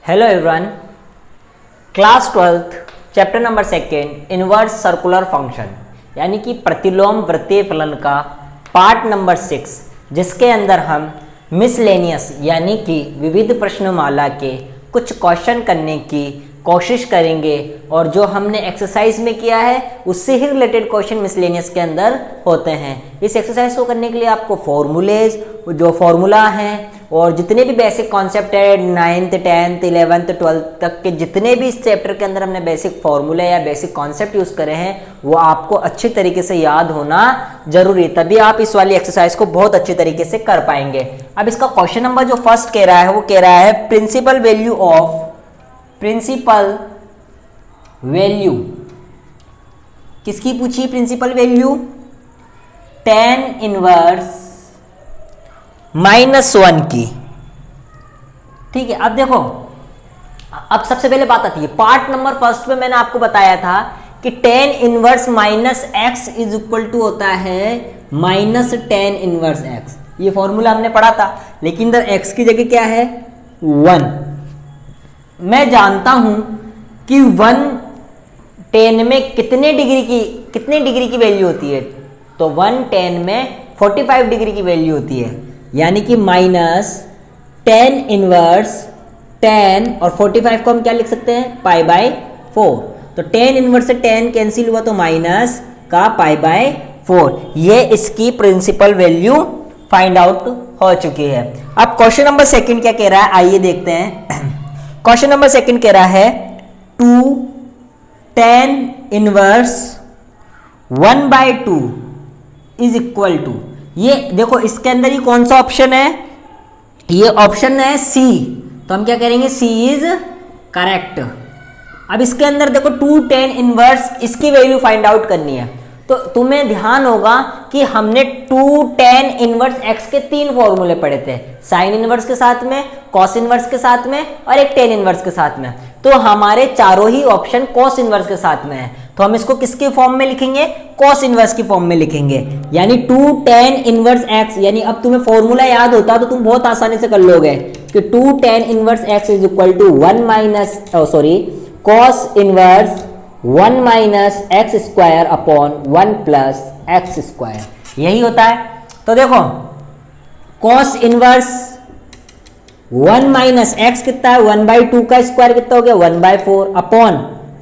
Hello everyone, class 12th chapter number 2 inverse circular function यानी कि प्रतिलोम वृत्तीय फलन का पार्ट नंबर 6, जिसके अंदर हम मिसलेनियस यानी कि विविध प्रश्नमाला के कुछ क्वेश्चन करने की कोशिश करेंगे और जो हमने एक्सरसाइज में किया है उससे ही रिलेटेड क्वेश्चन मिसलेनियस के अंदर होते हैं। इस एक्सरसाइज को करने के लिए आपको फॉर्मूलेज, जो फॉर्मूला हैं और जितने भी बेसिक कॉन्सेप्ट है 9th 10th 11th 12th तक के जितने भी इस चैप्टर के अंदर हमने बेसिक फॉर्मूले या बेसिक कॉन्सेप्ट यूज़ करे हैं वो आपको अच्छे तरीके से याद होना जरूरी है, तभी आप इस वाली एक्सरसाइज को बहुत अच्छे तरीके से कर पाएंगे। अब इसका क्वेश्चन नंबर जो फर्स्ट कह रहा है वो कह रहा है प्रिंसिपल वैल्यू किसकी पूछी? प्रिंसिपल वैल्यू tan इनवर्स -1 की। ठीक है, अब देखो, अब सबसे पहले बात आती है पार्ट नंबर फर्स्ट में मैंने आपको बताया था कि tan inverse -x is equal to होता है -tan इनवर्स x। ये फॉर्मूला हमने पढ़ा था, लेकिन इधर x की जगह क्या है? 1। मैं जानता हूं कि 1 tan में कितने डिग्री की वैल्यू होती है, तो 1 tan में 45 डिग्री की वैल्यू होती है, यानी कि -tan इनवर्स tan और 45 को हम क्या लिख सकते हैं? π/4। तो tan इनवर्स से tan कैंसिल हुआ तो माइनस का π/4। ये इसकी प्रिंसिपल वैल्यू फाइंड आउट हो चुकी है। अब क्वेश्चन नंबर 2 क्या कह रहा है, आइए देखते हैं। क्वेश्चन नंबर 2 कह रहा है 2 tan inverse 1/2 is equal to, ये देखो इसके अंदर ही कौन सा ऑप्शन है? ये ऑप्शन है सी, तो हम क्या करेंगे? सी इज करेक्ट। अब इसके अंदर देखो 2 tan इनवर्स, इसकी वैल्यू फाइंड आउट करनी है, तो तुम्हें ध्यान होगा कि हमने 2 tan इनवर्स x के 3 फॉर्मूले पढ़े थे, साइन इनवर्स के साथ में, कॉस इनवर्स के साथ में और एक tan इनवर्स के साथ में। तो हमारे चारों ही ऑप्शन कॉस इनवर्स के साथ में है, तो हम इसको किसके फॉर्म में लिखेंगे? कॉस इनवर्स की फॉर्म में लिखेंगे, यानी 2 tan इनवर्स x। यानी अब तुम्हें फॉर्मूला याद होता तो तुम बहुत आसानी से कर लोगे कि 2 tan inverse x is equal to cos inverse 1 - x square upon 1 + x square, यही होता है। तो देखो कॉस इनवर्स 1 - x कितना है? 1/2 का स्क्वायर कितना हो गया? 1/4 अपॉन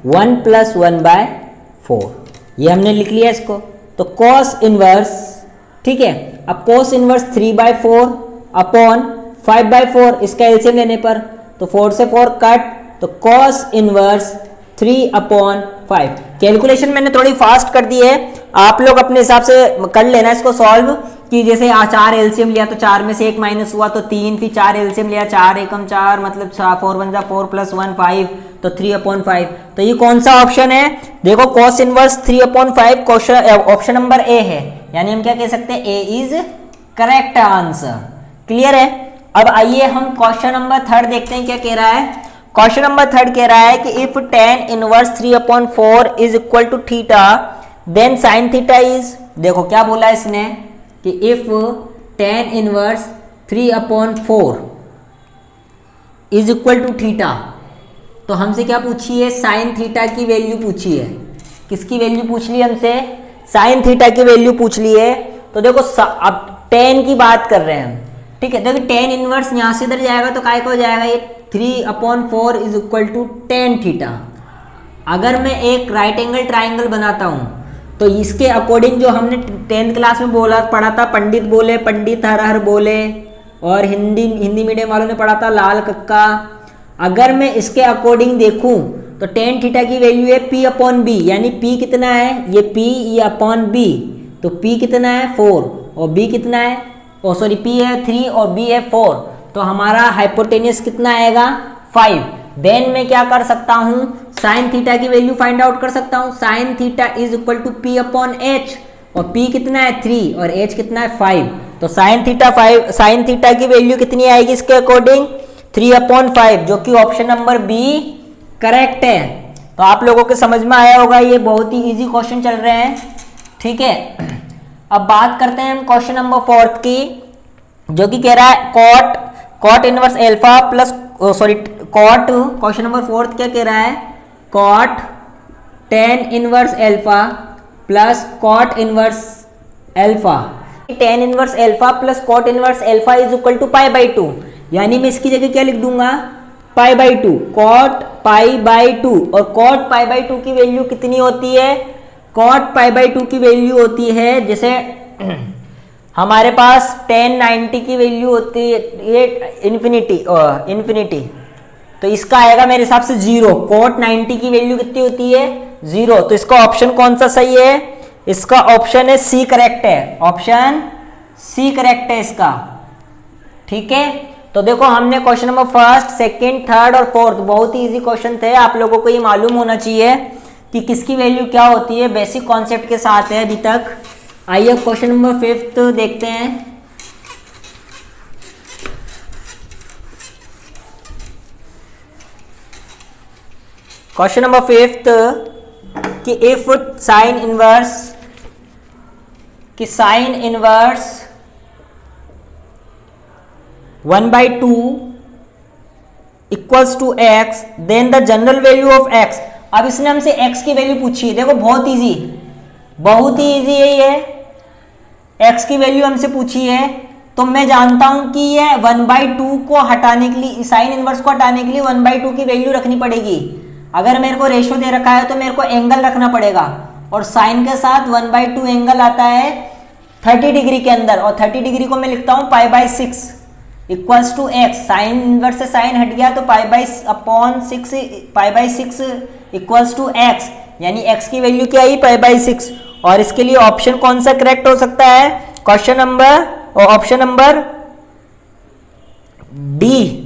1 + 1/4, ये हमने लिख लिया इसको। तो कॉस इनवर्स, ठीक है, अब कॉस इनवर्स 3/4 अपॉन 5/4, इसका एलसीएम लेने पर तो 4 से 4 कट, तो कॉस इनवर्स 3/5। कैलकुलेशन मैंने थोड़ी फास्ट कर दी है, आप लोग अपने हिसाब से कर लेना इसको सॉल्व, कि जैसे 4 एलसीएम लिया तो 4 में से 1 माइनस हुआ तो 3, फिर 4 एलसीएम लिया 4 एकम 4 मतलब 4 1 4 + 1 5, तो 3/5। तो ये कौन सा ऑप्शन है? देखो cos inverse 3/5 option number A है, यानी हम क्या कह सकते हैं? ए इज करेक्ट आंसर। क्लियर है? अब आइए हम क्वेश्चन नंबर 3 देखते हैं क्या कह रहा है। क्वेश्चन नंबर 3 कह रहा है कि if tan inverse 3/4 is equal to theta then sine theta is, देखो क्या बोला इसने कि if tan inverse 3/4 is equal to theta, तो हमसे क्या पूछी है? साइन थीटा की वैल्यू पूछी है। किसकी वैल्यू पूछ ली हमसे? साइन थीटा की वैल्यू पूछ ली है। तो देखो अब tan की बात कर रहे हैं, ठीक है। देखो tan इनवर्स यहां से इधर जाएगा तो काय को जाएगा? ये 3/4 is equal to tan theta. अगर मैं एक राइट एंगल ट्राइंगल बनाता हूं तो इसके अकॉर्डिंग जो हमने 10th क्लास में पढ़ा था, पंडित बोले, पंडित हर हर बोले, और हिंदी मीडियम वालों ने पढ़ा था लाल कक्का। अगर मैं इसके अकॉर्डिंग देखूं तो tan थीटा की वैल्यू है p/b, यानी p कितना है? ये p ये अपॉन b, तो p कितना है? 4, और b कितना है? p है 3 और b है 4, तो हमारा हाइपोटेन्यूस कितना आएगा? 5। देन मैं क्या कर सकता हूं? साइन थीटा की वैल्यू फाइंड आउट कर सकता हूं। Sine theta is equal to p/h, और p कितना है? 3 और h कितना है? 5। तो साइन थीटा की वैल्यू कितनी आएगी इसके अकॉर्डिंग? 3/5, जो कि ऑप्शन नंबर बी करेक्ट है। तो आप लोगों को समझ में आया होगा, ये बहुत ही इजी क्वेश्चन चल रहे हैं, ठीक है। अब बात करते हैं हम क्वेश्चन नंबर 4 की, जो कि कह रहा है cot inverse alpha plus cot, question number 4 क्या कह रहा है, cot tan inverse alpha plus cot inverse alpha, tan inverse alpha plus cot inverse alpha is equal to pi by 2, यानी मैं इसकी जगह क्या लिख दूंगा, pi by 2, cot pi by 2, और कॉट पाई बाई 2 की वैल्यू कितनी होती है, कॉट पाई बाई 2 की वैल्यू होती है, जैसे हमारे पास tan 90 की वैल्यू होती है ये इन्फिनिटी, तो इसका आएगा मेरे हिसाब से 0, कॉट 90 की वैल्यू कितनी होती है 0, तो इसका ऑप्शन कौन सा सही है, इसका ऑप्शन है सी करेक्ट है, ऑप्शन सी करेक्ट है इसका। ठीक है, तो देखो हमने question number first, second, third और फोर्थ बहुत ही इजी क्वेश्चन थे, आप लोगों को ये मालूम होना चाहिए कि किसकी वैल्यू क्या होती है, बेसिक कॉन्सेप्ट के साथ है अभी तक। आइए क्वेश्चन नंबर 5 देखते हैं। क्वेश्चन नंबर 5 कि if sine inverse 1/2 equals to x, then the general value of x। अब इसने हमसे x की वैल्यू पूछी है, देखो बहुत ही इजी यही है, x की वैल्यू हमसे पूछी है, तो मैं जानता हूं कि ये 1/2 को हटाने के लिए, साइन इनवर्स को हटाने के लिए 1/2 की वैल्यू रखनी पड़ेगी। अगर मेरे को रेशो दे रखा है तो मेरे को एंगल रखना पड़ेगा, और साइन के साथ 1/2 एंगल आता है 30 डिग्री के अंदर, और 30 डिग्री को मैं लिखता हूं pi by 6 equals to x, sine inverse से साइन हट गया तो pi by 6 equals to x, यानी एक्स की वैल्यू क्या आई पाई बाई 6, और इसके लिए ऑप्शन कौन सा करेक्ट हो सकता है, ऑप्शन नंबर डी।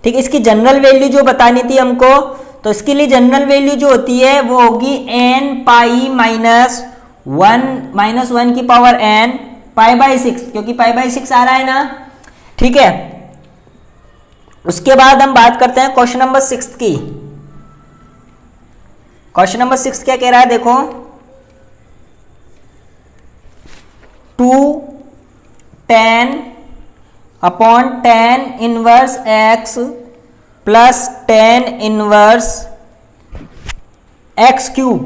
ठीक, इसकी जनरल वैल्यू जो बतानी थी हमको, तो इसके लिए जनरल वैल्यू जो होती है वो होगी n पाई माइनस 1 की पावर n पाई बाई 6, क्योंकि पाई बाई 6 आ रहा है ना। ठीक है, उसके बाद हम बात करते हैं क्वेश्चन नंबर 6 की। क्वेश्चन नंबर 6 क्या कह रहा है, देखो 2 tan upon tan inverse x plus tan inverse x cube,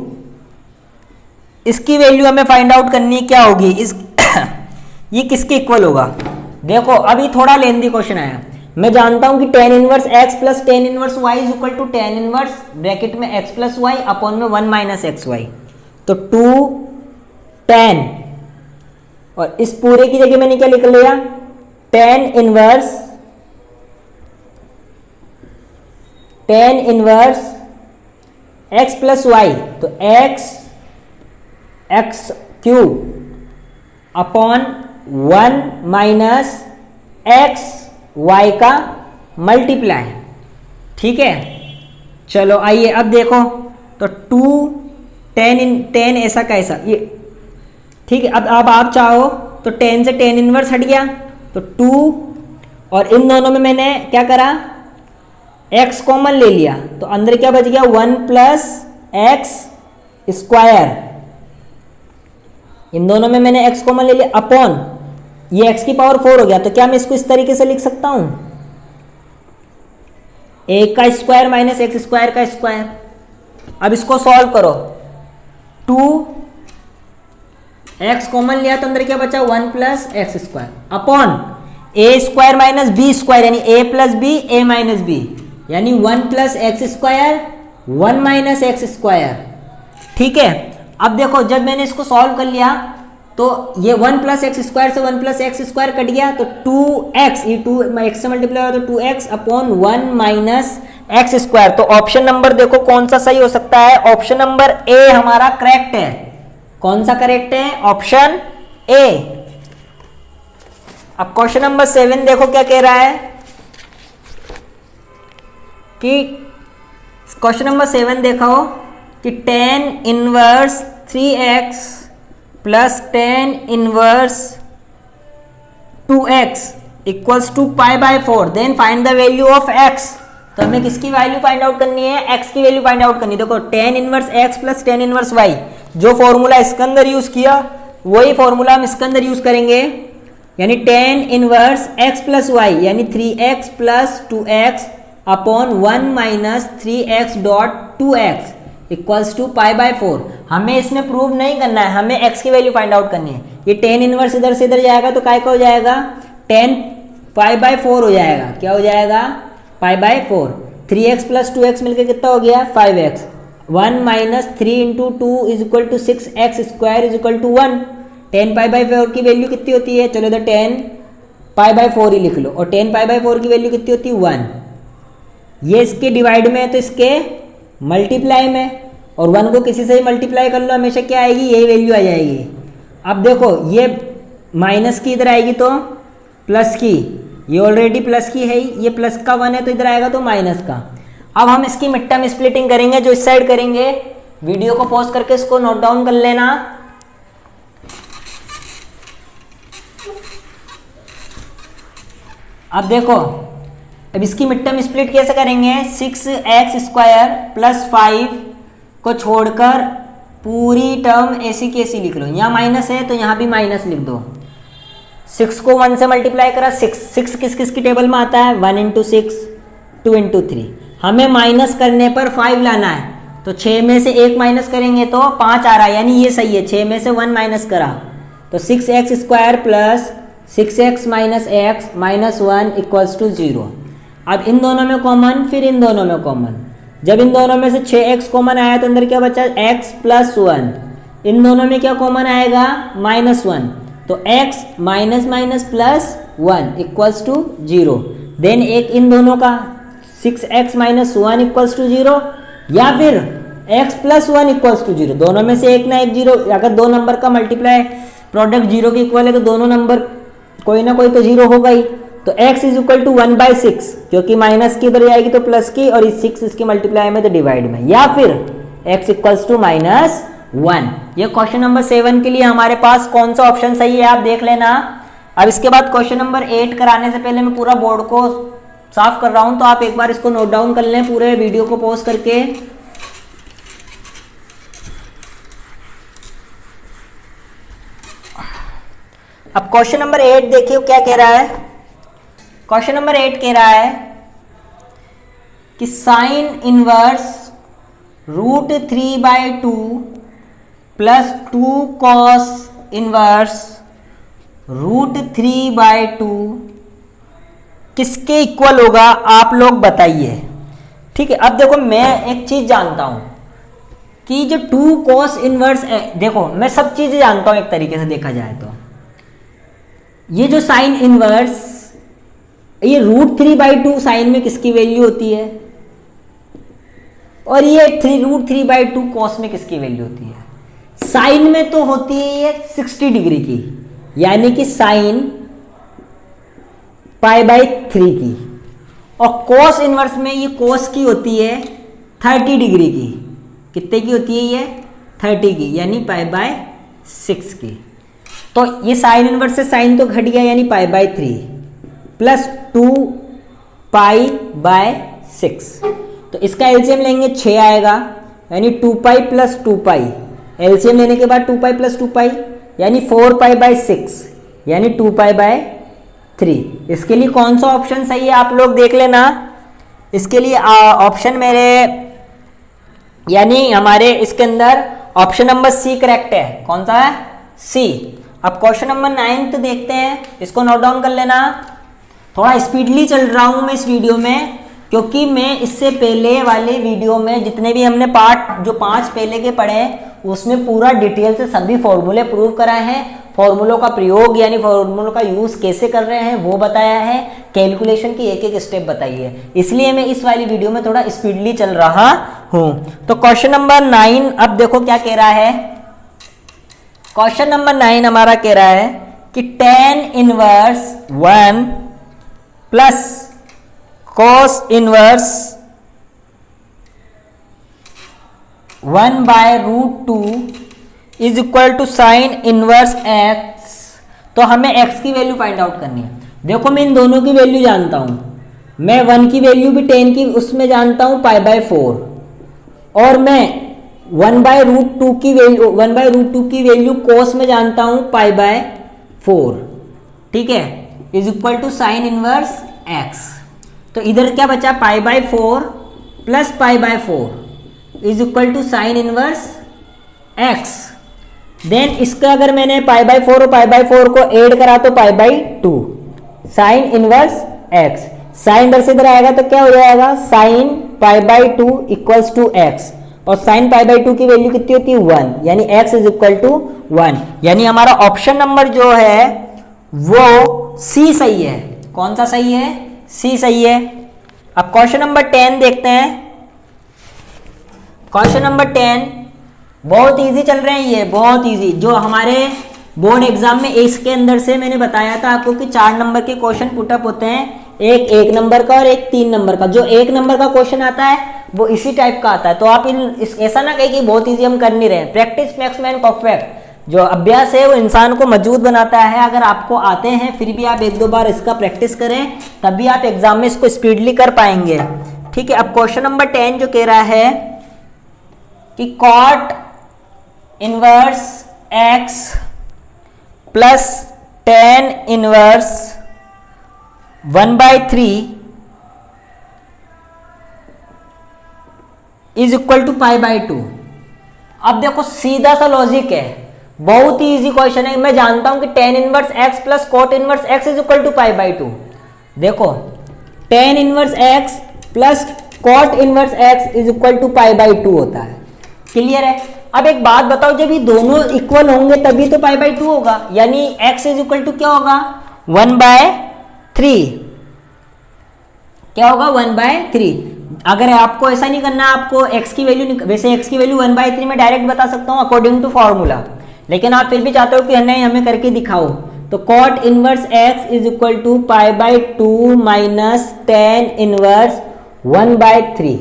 इसकी वैल्यू हमें फाइंड आउट करनी क्या होगी, ये किसके इक्वल होगा। देखो अभी थोड़ा लेंदी क्वेश्चन आया, मैं जानता हूं कि tan inverse x plus tan inverse y is equal to tan inverse bracket में x प्लस y अपॉन में 1 माइनस एक्स वाई, तो 2 tan, और इस पूरे की जगह मैंने क्या लिख लिया, tan inverse x plus y, तो x cube upon 1 minus x y का मल्टीप्लाई। ठीक है, चलो आइए अब देखो, तो 2 tan ऐसा कैसा ये, ठीक है, अब आप चाहो तो tan से tan इनवर्स हट गया, तो 2, और इन दोनों में मैंने क्या करा, x कॉमन ले लिया, तो अंदर क्या बच गया 1 प्लस एक्स स्क्वायर, इन दोनों में मैंने x कॉमन ले लिया, अपॉन ये x की पावर 4 हो गया, तो क्या मैं इसको इस तरीके से लिख सकता हूं, a का स्क्वायर माइनस एक्स स्क्वायर का स्क्वायर। अब इसको सॉल्व करो, 2x कॉमन लिया तो अंदर क्या बचा 1 plus x square upon a square minus b square, यानी a plus b a minus b, यानी 1 plus x square 1 minus x square. ठीक है, अब देखो जब मैंने इसको सॉल्व कर लिया तो ये 1 प्लस एक्स स्क्वायर से 1 प्लस एक्स स्क्वायर कट गया, तो 2x, ये 2 x से मल्टीप्लाई हुआ तो 2x upon 1 minus x square. तो ऑप्शन नंबर देखो कौन सा सही हो सकता है, ऑप्शन नंबर ए हमारा करेक्ट है। कौन सा करेक्ट है, ऑप्शन ए। अब क्वेश्चन नंबर 7 देखो क्या कह रहा है कि क्वेश्चन नंबर 7 देखो कि tan inverse 3x plus tan inverse 2x equals to pi by 4, then find the value of x। तो हमें किसकी वैल्यू फाइंड आउट करनी है, x की वैल्यू फाइंड आउट करनी है। देखो tan inverse x plus tan inverse y, जो फॉर्मूला इसके अंदर यूज किया वही फॉर्मूला हम इसके अंदर यूज करेंगे। यानी tan inverse x plus y यानी 3x plus 2x upon 1 minus 3x dot 2x equals to pi by 4। हमें इसमें प्रूव नहीं करना है, हमें x की वैल्यू फाइंड आउट करनी है। ये टेन इनवर्स इधर से इधर जाएगा तो काय का हो जाएगा 10 पाई बाय 4 हो जाएगा। क्या हो जाएगा पाई बाय 4। 3x प्लस 2x मिलकर कितना हो गया 5x। 1 minus 3 into 2 is equal to 6x square is equal to 1। 10 pi by 4 की वैल्यू कितनी होती है, चलो इधर 10 पाई बाय 4 ही लिख लो, और 10 पाई बाय 4 की वैल्यू कितनी होती है 1। ये इसके डिवाइड में है तो इसके मल्टीप्लाई में, और 1 को किसी से ही मल्टीप्लाई कर लो हमेशा क्या आएगी यही वैल्यू आ जाएगी। अब देखो ये माइनस की इधर आएगी तो प्लस की, ये ऑलरेडी प्लस की है, ये प्लस का 1 है तो इधर आएगा तो माइनस का। अब हम इसकी मिड टर्म स्प्लिटिंग करेंगे, जो इस साइड करेंगे। वीडियो को पॉज करके इसको नोट डाउन कर लेना। अब देखो अब इसकी मिड टर्म स्प्लिट कैसे करेंगे, 6x स्क्वायर प्लस 5 को छोड़कर पूरी टर्म ऐसी की ऐसी लिख लो। यहाँ माइनस है तो यहाँ भी माइनस लिख दो। 6 को 1 से मल्टीप्लाई करा, 6 किस किस की टेबल में आता है 1 इंटू 6 2 इंटू 3। हमें माइनस करने पर 5 लाना है तो 6 में से 1 माइनस करेंगे तो 5 आ रहा है, यानी ये सही है। 6 में से 1 माइनस करा तो 6x square plus 6x minus x minus 1 equals to 0। अब इन दोनों में कॉमन, फिर इन दोनों में कॉमन। जब इन दोनों में से 6x कॉमन आया तो अंदर क्या बचा x प्लस 1। इन दोनों में क्या कॉमन आएगा -1, तो x minus minus plus 1 equals to 0। Then एक इन दोनों का 6x माइनस 1 इक्वल्स टू 0, या फिर x प्लस 1 इक्वल्स टू 0। दोनों में से एक ना एक 0, अगर दो नंबर का मल्टीप्लाई प्रोडक्ट 0 के इक्वल है तो दोनों नंबर कोई ना कोई तो 0 होगा ही। तो x इज इक्वल टू 1/6, क्योंकि माइनस की इधर जाएगी तो प्लस की, और इस 6 इसकी मल्टीप्लाई में तो डिवाइड में, या फिर x इक्वल्स टू -1। ये क्वेश्चन नंबर 7 के लिए हमारे पास कौन सा ऑप्शन सही है आप देख लेना। अब इसके बाद क्वेश्चन नंबर 8 कराने से पहले मैं पूरा बोर्ड को साफ कर रहा हूं, तो आप एक बार इसको नोट डाउन कर लें पूरे वीडियो को पॉज करके। अब क्वेश्चन नंबर 8 देखिए क्या कह रहा है। क्वेश्चन नंबर 8 कह रहा है कि sine inverse √3/2 plus 2 cos inverse √3/2 किसके इक्वल होगा आप लोग बताइए। ठीक है, अब देखो मैं एक चीज जानता हूं कि जो 2 कॉस इनवर्स, देखो मैं सब चीजें जानता हूं एक तरीके से देखा जाए तो। ये जो साइन इनवर्स, ये √3/2 साइन में किसकी वैल्यू होती है, और ये √3/2 कॉस में किसकी वैल्यू होती है। साइन में तो होती है ये 60 डिग्री की, यानी कि साइन π/3 की, और कॉस इनवर्स में ये कॉस की होती है 30 डिग्री की। कितने की होती है ये 30 की, यानी π/6 की। तो ये साइन इनवर्स से साइन तो घट गया, यानी π/3 प्लस 2 π/6। तो इसका एलसीएम लेंगे 6 आएगा, यानी 2π प्लस 2π। एलसीएम लेने के बाद 2π प्लस 2π यानी 4π/6, यानी 2π/3। इसके लिए कौन सा ऑप्शन सही है आप लोग देख लेना। इसके लिए ऑप्शन मेरे यानी हमारे इसके अंदर ऑप्शन नंबर सी करेक्ट है। कौन सा है, सी। अब क्वेश्चन नंबर 9 देखते हैं, इसको नोट डाउन कर लेना। थोड़ा स्पीडली चल रहा हूं मैं इस वीडियो में, क्योंकि मैं इससे पहले वाले वीडियो में जितने भी हमने पार्ट जो 5 पहले के पढ़े उसमें पूरा डिटेल से सभी फॉर्मूले प्रूव कराए हैं। फॉर्मूलों का प्रयोग यानी फॉर्मूलों का यूज कैसे कर रहे हैं वो बताया है, कैलकुलेशन की एक एक स्टेप बताई है। इसलिए मैं इस वाली वीडियो में थोड़ा स्पीडली चल रहा हूं। तो क्वेश्चन नंबर 9 अब देखो क्या कह रहा है। क्वेश्चन नंबर 9 हमारा कह रहा है कि tan inverse 1 plus cos inverse 1/√2 is equal to sine inverse x। तो हमें x की वैल्यू फाइंड आउट करनी है। देखो मैं इन दोनों की वैल्यू जानता हूं, मैं 1 की वैल्यू भी tan की उसमें जानता हूं π/4, और मैं 1/√2 की वैल्यू cos में जानता हूं π/4। ठीक है, is equal to sine inverse x. तो इधर क्या बचा, pi by 4 plus pi by 4 is equal to sine inverse x. Then इसका अगर मैंने पाई बाय 4 और पाई बाय 4 को ऐड करा तो pi by 2 sine inverse x. Sine इधर से इधर आएगा तो क्या हो जाएगा, sine pi by 2 equals to x, और साइन पाई बाय 2 की वैल्यू कितनी होती है 1, यानी x इज इक्वल टू 1। यानी हमारा ऑप्शन नंबर जो है वो सी सही है। कौन सा सही है, सी सही है। अब क्वेश्चन नंबर 10 देखते हैं। क्वेश्चन नंबर 10 बहुत इजी चल रहे हैं, ये बहुत इजी, जो हमारे बोर्ड एग्जाम में इसके अंदर से मैंने बताया था आपको कि 4 नंबर के क्वेश्चन पुटअप होते हैं, एक 1 नंबर का और एक 3 नंबर का। जो 1 नंबर का क्वेश्चन आता है वो इसी टाइप का आता है। तो आप ऐसा ना कहें कि बहुत इजी हम कर नहीं रहे हैं। प्रैक्टिस मेक्स मैन परफेक्ट, जो अभ्यास है वो इंसान को मजबूत बनाता है। अगर आपको आते हैं फिर भी आप 1-2 बार इसका प्रैक्टिस करें, तभी आप एग्जाम में इसको स्पीडली कर पाएंगे। ठीक है, अब क्वेश्चन नंबर 10 जो कह रहा है कि cot inverse x plus tan inverse 1/3 is equal to pi by 2। अब देखो सीधा सा लॉजिक है, बहुत ही इजी क्वेश्चन है। मैं जानता हूं कि tan inverse x plus cot inverse x is equal to pi by 2। देखो tan inverse x plus cot inverse x is equal to pi by 2 होता है। क्लियर है। अब एक बात बताओ, जब ये दोनों इक्वल होंगे तभी तो पाई बाय 2 होगा, यानी x इज इक्वल टू क्या होगा 1/3। क्या होगा 1/3। अगर आपको ऐसा नहीं करना, आपको x की वैल्यू, वैसे x की वैल्यू 1/3 में डायरेक्ट बता सकता हूं अकॉर्डिंग टू फॉर्मूला, लेकिन आप फिर भी चाहते हो कि नहीं हमें करके दिखाओ, तो cot inverse x is equal to pi by 2 minus tan inverse 1/3।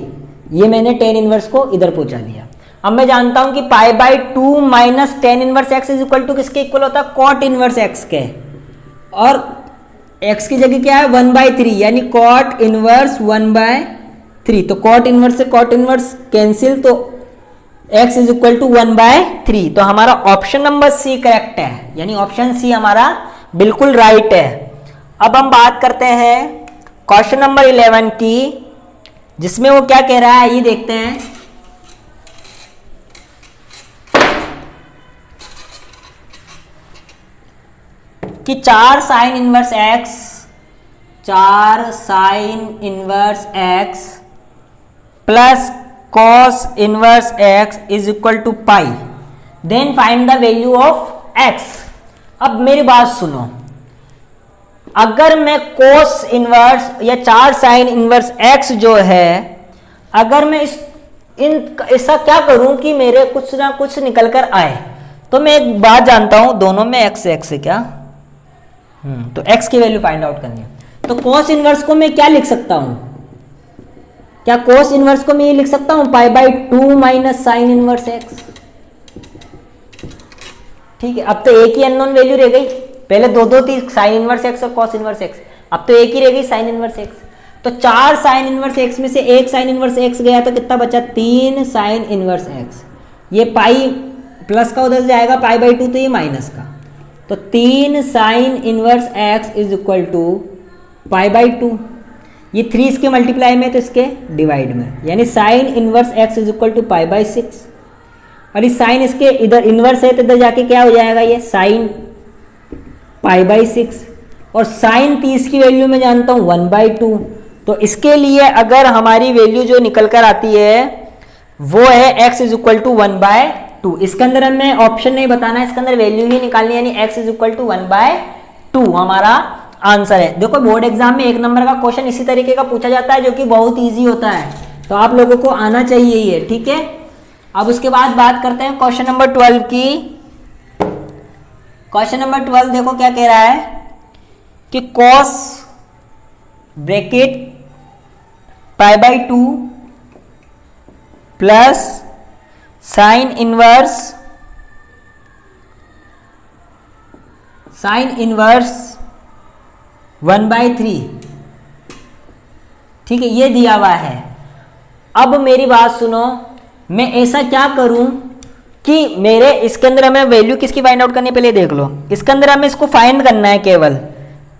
ये मैंने टेन इनवर्स को इधर पहुंचा दिया। अब मैं जानता हूं कि pi by 2 minus tan inverse x is equal to किसके इक्वल होता है, कॉट इनवर्स एक्स के, और x की जगह क्या है 1/3, यानी कॉट इनवर्स 1/3। तो कॉट इनवर्स से कॉट इनवर्स कैंसिल, तो x इज इक्वल टू 1/3। तो हमारा ऑप्शन नंबर सी करेक्ट है, यानी ऑप्शन सी हमारा बिल्कुल राइट है। अब हम बात करते हैं क्वेश्चन नंबर 11 की, जिसमें वो क्या कह रहा है ये देखते हैं। कि 4 sine inverse x, 4 sine inverse x plus cos inverse x is equal to pi, then find the value of x. अब मेरी बात सुनो, अगर मैं कॉस इनवर्स या 4 साइन इनवर्स एक्स जो है, अगर मैं ऐसा क्या करूं कि मेरे कुछ ना कुछ निकल कर आए, तो मैं एक बात जानता हूं, दोनों में एक्स एक्स है क्या, तो x की वैल्यू फाइंड आउट करनी है। तो cos इनवर्स को मैं क्या लिख सकता हूं, क्या cos इनवर्स को मैं ये लिख सकता हूं पाई by 2 minus sine inverse x। ठीक है, अब तो एक ही अननोन वैल्यू रह गई, पहले दो थी साइन इनवर्स x और cos इनवर्स x, अब तो एक ही रह गई साइन इनवर्स x। तो 4 साइन इनवर्स x में से एक साइन इनवर्स x गया तो कितना बचा 3 साइन इनवर्स x। ये पाई प्लस का उधर से आएगा पाई बाय 2, तो ये माइनस का, तो 3 sine inverse x is equal to pi by 2। ये 3 इसके मल्टीप्लाई में तो इसके डिवाइड में, यानी sine inverse x is equal to pi by 6। और इस साइन इसके इधर इनवर्स है तो इधर जाके क्या हो जाएगा, ये साइन पाई बाय 6। और साइन 30 की वैल्यू मैं जानता हूँ 1/2। तो इसके लिए अगर हमारी वैल्यू जो निकल कर आती है वो है x इज इक्वल टू 1/2। इसके अंदर हमें ऑप्शन नहीं बताना है, इसके अंदर वैल्यू ही निकालनी है, यानी x इज इक्वल टू 1/2 हमारा आंसर है। देखो बोर्ड एग्जाम में 1 नंबर का क्वेश्चन इसी तरीके का पूछा जाता है, जो कि बहुत इजी होता है, तो आप लोगों को आना चाहिए ये। ठीक है, अब उसके बाद बात करते हैं क्वेश्चन नंबर 12 की। क्वेश्चन नंबर 12 देखो क्या कह रहा है कि cos bracket pi by 2 plus sine inverse 1/3। ठीक है, ये दिया हुआ है। अब मेरी बात सुनो, मैं ऐसा क्या करूं कि मेरे इसके अंदर हमें वैल्यू किसकी फाइंड आउट करनी है, पहले देख लो। इसके अंदर हमें इसको फाइंड करना है केवल,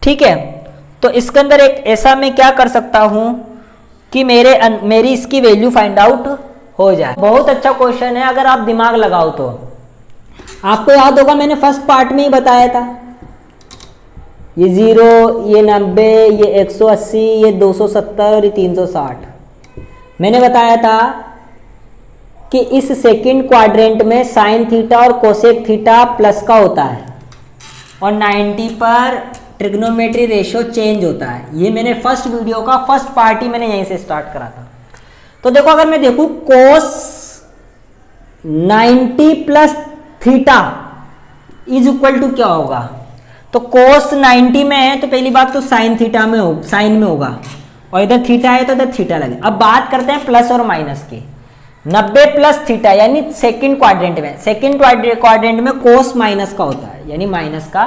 ठीक है। तो इसके अंदर एक ऐसा मैं क्या कर सकता हूं कि मेरी इसकी वैल्यू फाइंड आउट हो जाए। बहुत अच्छा क्वेश्चन है अगर आप दिमाग लगाओ तो। आपको याद होगा मैंने फर्स्ट पार्ट में ही बताया था, ये 0, ये 90, ये 180, ये 270 और ये 360। मैंने बताया था कि इस सेकंड क्वाड्रेंट में साइन थीटा और कोसेक थीटा प्लस का होता है और 90 पर ट्रिग्नोमेट्री रेशियो चेंज होता है। ये मैंने फर्स्ट वीडियो का फर्स्ट पार्ट ही मैंने यहीं से स्टार्ट करा था। तो देखो अगर मैं देखूं cos 90 plus theta is equal to क्या होगा, तो कोस 90 में है तो पहली बात तो साइन थीटा में हो, साइन में होगा, और इधर थीटा है तो इधर थीटा लगे। अब बात करते हैं प्लस और माइनस की। 90 प्लस थीटा यानी सेकंड क्वाड्रेंट में, सेकंड क्वाड्रेंट में कोस माइनस का होता है यानी माइनस का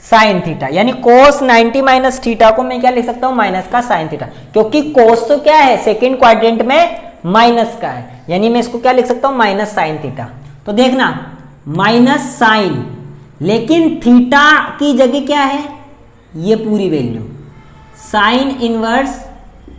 साइन थीटा, यानी कोस 90 माइनस थीटा को मैं क्या लिख सकता हूं, माइनस का साइन थीटा, क्योंकि कोस तो क्या है सेकंड क्वाड्रेंट में माइनस का है, यानी मैं इसको क्या लिख सकता हूं, माइनस साइन थीटा। तो देखना माइनस साइन, लेकिन थीटा की जगह क्या है, ये पूरी वैल्यू साइन इनवर्स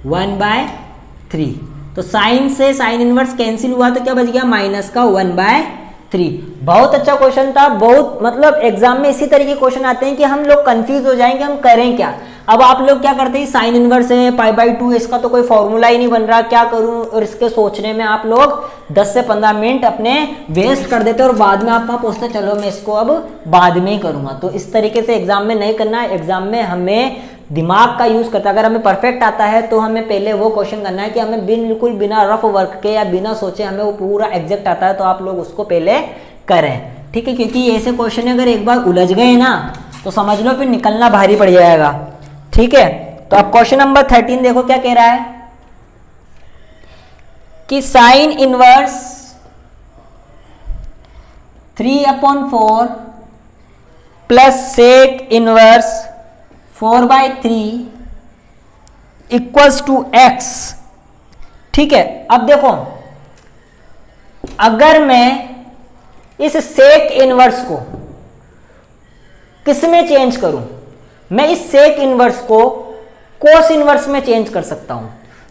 1/3। तो साइन से साइन इनवर्स कैंसिल हुआ तो क्या बच गया, माइनस का 1/3। बहुत अच्छा क्वेश्चन था, बहुत मतलब एग्जाम में इसी तरह के क्वेश्चन आते हैं कि हम लोग कंफ्यूज हो जाएंगे हम करें क्या। अब आप लोग क्या करते हैं, साइन इनवर्स है π/2, इसका तो कोई फॉर्मूला ही नहीं बन रहा, क्या करूं, और इसके सोचने में आप लोग 10 से 15 मिनट अपने वेस्ट कर देते और बाद में आप कहाँ पहुंचते, चलो मैं इसको अब बाद में ही करूंगा। तो इस तरीके से एग्जाम में नहीं करना है। एग्जाम में हमें दिमाग का यूज करता है। अगर हमें परफेक्ट आता है तो हमें पहले वो क्वेश्चन करना है कि हमें बिल्कुल बिना रफ वर्क के या बिना सोचे हमें वो पूरा एग्जैक्ट आता है, तो आप लोग उसको पहले करें, ठीक है। क्योंकि ऐसे क्वेश्चन अगर एक बार उलझ गए ना तो समझ लो फिर निकलना भारी पड़ जाएगा, ठीक है। तो अब क्वेश्चन नंबर 13 देखो क्या कह रहा है कि sine inverse 3/4 plus sec inverse 4/3 equals to x, ठीक है। अब देखो अगर मैं इस सेक इनवर्स को किस में चेंज करूं, मैं इस सेक इनवर्स को कोस इनवर्स में चेंज कर सकता हूं।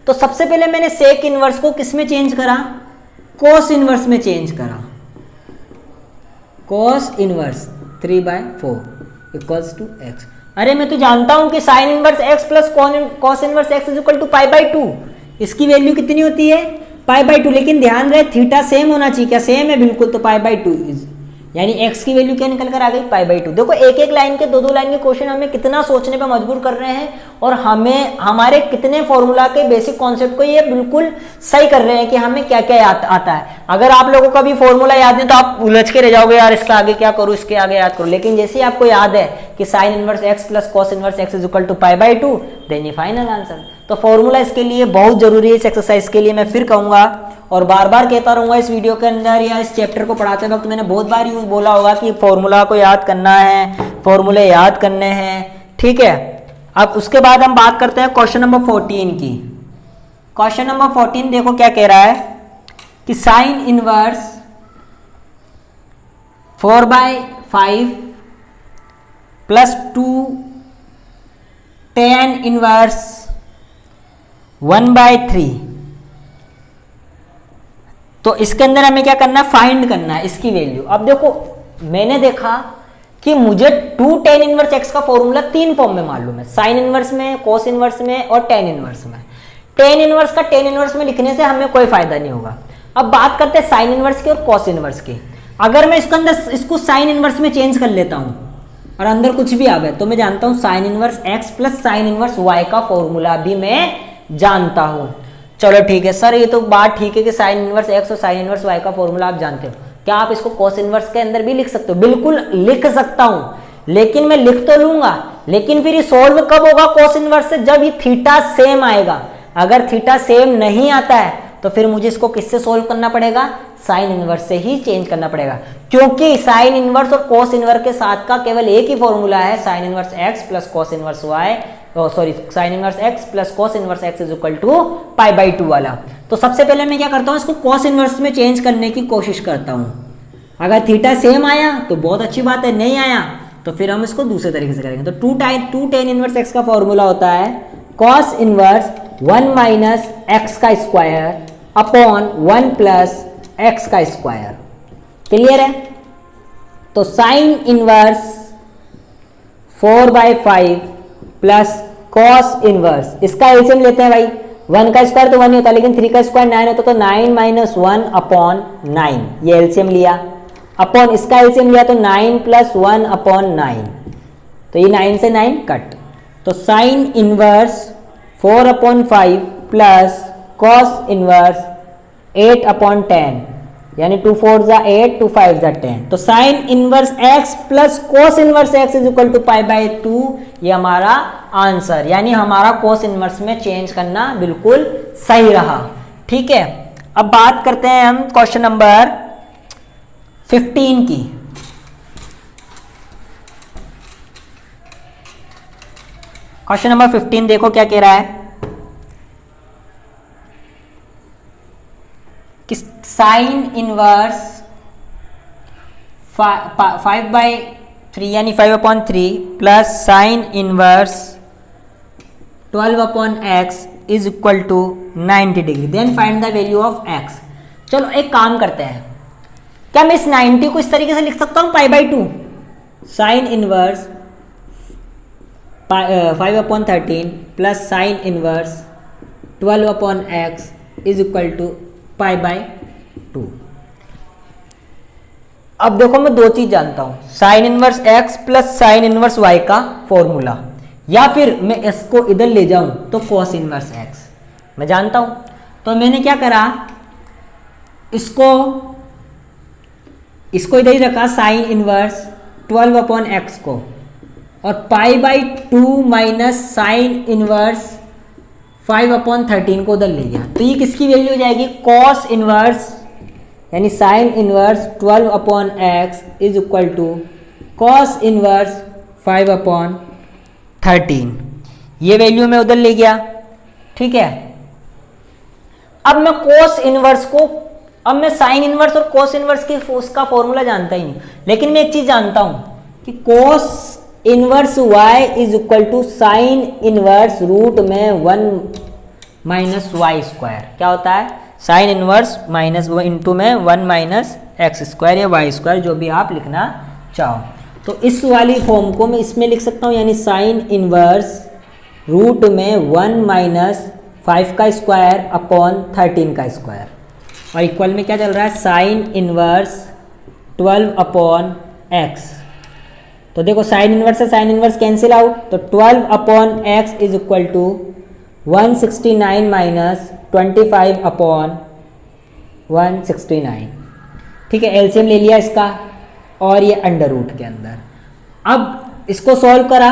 तो सबसे पहले मैंने सेक इनवर्स को किस में चेंज करा, कोस इनवर्स में चेंज करा। Cos inverse 3/4 equals to x। अरे मैं तो जानता हूं कि sine inverse x plus cos inverse x is equal to π/2। इसकी वैल्यू कितनी होती है, π/2, लेकिन ध्यान रहे थीटा सेम होना चाहिए, क्या सेम है, बिल्कुल। तो π/2 यानी x की वैल्यू क्या निकल कर आ गई, π/2। देखो एक एक लाइन के, दो लाइन के क्वेश्चन हमें कितना सोचने पे मजबूर कर रहे हैं और हमें हमारे कितने फॉर्मूला के बेसिक कॉन्सेप्ट को ये बिल्कुल सही कर रहे हैं कि हमें क्या क्या आता है। अगर आप लोगों का भी फॉर्मूला याद नहीं तो आप उलझ के रह जाओगे, यार इसका आगे क्या करूं, इसके आगे याद करो। लेकिन जैसे ही आपको याद है कि sine inverse x plus cos inverse x is equal to π/2, then ये फाइनल आंसर। तो फॉर्मूला इसके लिए बहुत जरूरी है। इस एक्सरसाइज के लिए मैं फिर कहूंगा और बार बार कहता रहूंगा इस वीडियो के अंदर या इस चैप्टर को पढ़ाते वक्त मैंने बहुत बार यूज बोला होगा कि फॉर्मूला को याद करना है, फॉर्मूले याद करने हैं, ठीक है। अब उसके बाद हम बात करते हैं क्वेश्चन नंबर 14 की। क्वेश्चन नंबर 14 देखो क्या कह रहा है कि sine inverse 4/5 plus 2 tan inverse 1/3। तो इसके अंदर हमें क्या करना है, फाइंड करना है इसकी वैल्यू। अब देखो मैंने देखा कि मुझे 2 tan इनवर्स x का फॉर्मूला 3 फॉर्म में मालूम है, साइन इनवर्स में, कोस इनवर्स में और tan इनवर्स में। tan इनवर्स का tan इनवर्स में लिखने से हमें कोई फायदा नहीं होगा। अब बात करते हैं साइन इनवर्स की और कॉस इनवर्स की। अगर मैं इसके अंदर इसको साइन इनवर्स में चेंज कर लेता हूं और अंदर कुछ भी आवे तो मैं जानता हूं sine inverse x plus sine inverse y का फॉर्मूला भी मैं जानता हूं। चलो ठीक है सर, ये तो बात ठीक है कि साइन इनवर्स x और साइन इनवर्स y का फॉर्मूला आप जानते हो, क्या आप इसको कॉस इनवर्स के अंदर भी लिख सकते हो? बिल्कुल लिख सकता हूं, लेकिन मैं लिख तो लूंगा, लेकिन फिर ये सोल्व कब होगा कॉस इनवर्स से, जब ये थीटा सेम आएगा। अगर थीटा सेम नहीं आता है तो फिर मुझे इसको किससे सोल्व करना पड़ेगा, साइन इनवर्स से ही चेंज करना पड़ेगा, क्योंकि साइन इनवर्स और कॉस इनवर्स के साथ का केवल एक ही फॉर्मूला है, sine inverse x plus cos inverse y, sorry sine inverse x plus cos inverse x is equal to π/2 वाला। तो सबसे पहले मैं क्या करता हूं, इसको कॉस इनवर्स में चेंज करने की कोशिश करता हूं। अगर थीटा सेम आया तो बहुत अच्छी बात है, नहीं आया तो फिर हम इसको दूसरे तरीके से करेंगे। तो टू टेन इनवर्स एक्स का फॉर्मूला होता है कॉस इनवर्स 1 माइनस एक्स का स्क्वायर अपॉन 1 प्लस एक्स का स्क्वायर। क्लियर है? तो sine inverse 4/5 plus cos inverse, इसका एलसीएम लेते हैं भाई। 1 का स्क्वायर तो 1 ही होता है, लेकिन 3 का स्क्वायर 9 होता, तो 9 माइनस 1 अपॉन 9, ये एलसीएम लिया। अपॉन इसका एलसीएम लिया तो 9 प्लस 1 अपॉन 9, तो ये 9 से 9 कट। तो sine inverse 4/5 plus cos inverse 8/10, यानी 2 4 जा 8, 2 5 जा 10। तो sine inverse x plus cos inverse x is equal to π/2, ये हमारा आंसर, यानी हमारा कॉस इनवर्स में चेंज करना बिल्कुल सही रहा। ठीक है, अब बात करते हैं हम क्वेश्चन नंबर 15 की। क्वेश्चन नंबर 15 देखो क्या कह रहा है कि साइन इनवर्स 5/3 यानी 5/3 plus sine inverse 12/x is equal to 90 degree, then find the value of x। चलो एक काम करते हैं, क्या मैं इस 90 को इस तरीके से लिख सकता हूँ π/2, sine inverse 5/13 plus sine inverse 12/x is equal to π/2। अब देखो मैं दो चीज जानता हूं, sine inverse x plus sine inverse y का फॉर्मूला, या फिर मैं इसको इधर ले जाऊं तो कॉस इनवर्स x मैं जानता हूं। तो मैंने क्या करा, इसको इधर ही रखा साइन इनवर्स 12/x को, और π/2 माइनस साइन इनवर्स 5/13 को उधर ले गया, तो ये किसकी वैल्यू हो जाएगी, कॉस इनवर्स यानी sine inverse 12/x is equal to cos inverse 5/13, ये वैल्यू मैं उधर ले गया। ठीक है, अब मैं कॉस इनवर्स को, अब मैं साइन इनवर्स और कॉस इनवर्स की उसका फॉर्मूला जानता ही नहीं, लेकिन मैं एक चीज जानता हूं कि cos inverse y is equal to sine inverse root में 1 माइनस वाई स्क्वायर। क्या होता है, साइन इनवर्स माइनस इंटू में 1 माइनस एक्स स्क्वायर या वाई स्क्वायर, जो भी आप लिखना चाहो। तो इस वाली फॉर्म को मैं इसमें लिख सकता हूँ, यानी साइन इनवर्स रूट में 1 माइनस 5 का स्क्वायर अपॉन 13 का स्क्वायर, और इक्वल में क्या चल रहा है, साइन इनवर्स 12/x। तो देखो साइन इनवर्स से साइन इनवर्स कैंसिल आउट, तो 12/x is equal to 169 minus 25/169। ठीक है, एलसीएम ले लिया इसका, और ये अंडर रूट के अंदर। अब इसको सॉल्व करा